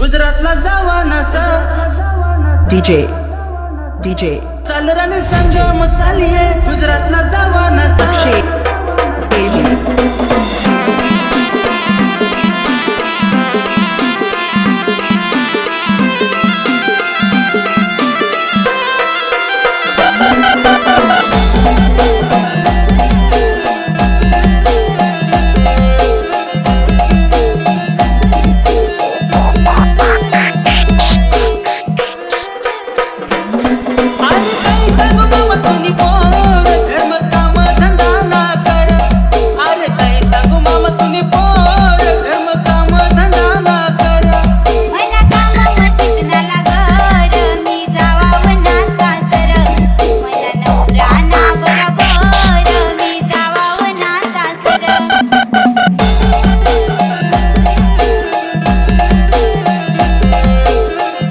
गुजरातला जावा नसा DJ चाल रण संगम चालिये गुजरातला जावा नसा Akshay baby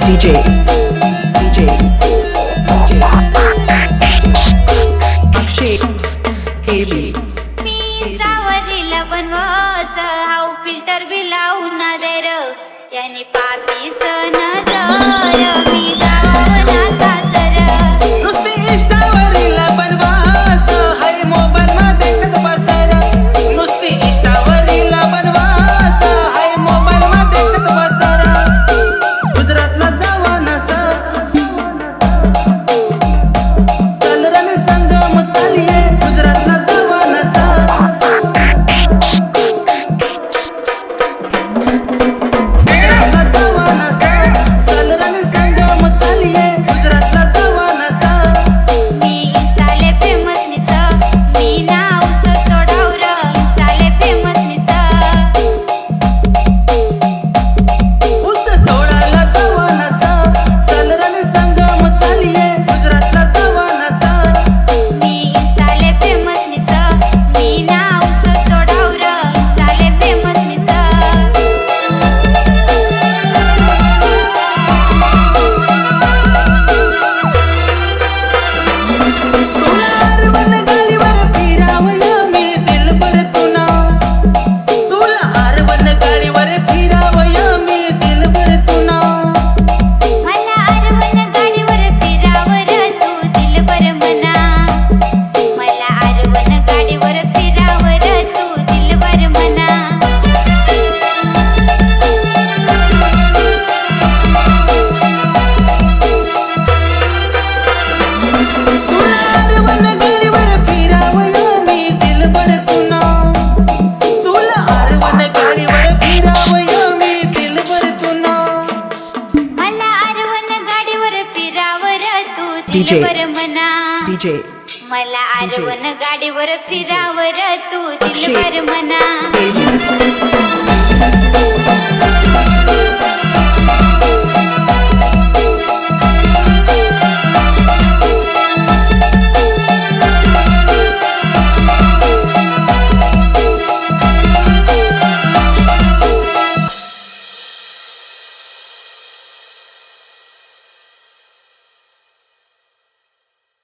DJ Akshay baby मी सावरीला बनवस हाऊ फिल्टर बी लावून दे र याने पापी नजर मी गावावना सासर नुसती इंस्टावरीला बनवास हाय मोबाईल मध्ये देखत बसर नुसती इंस्टावरीला बनवास हाय मोबाईल मध्ये देखत बसर गुजरातला जावा नसा चाल रण संगम चालिये गुजरातला जावा नसा गुजरातला जावा नसा चाल रण संगम चालिये गुजरातला जावा नसा मी इंस्टाले फेमस निस मी नाव सोडावर इंस्टाले फेमस निस उस तोडायला जावा नसा चाल रण संगम चालिये गुजरातला जावा नसा मी इंस्टाले फेमस निस मी नाव सोडावर इंस्टाले फेमस निस तुला आरवण गाडीवर फिरावं मी दिलबर तुना तुला आरवण गाडीवर फिरावं मी दिलबर तुना मला आरवण गाडीवर फिरावर तू दिलबर मना मला आरवण गाडीवर फिरावर तू दिलबर मना तुला आरवण गाडीवर फिरावं मी दिलबर तुना तुला आरवण गाडीवर फिरावं मी दिलबर तुना मला आरवण गाडीवर फिरावर तू DJ. दिलबर मना DJ मला आरवण गाडीवर फिरावर तू अक्षय. दिलबर मना baby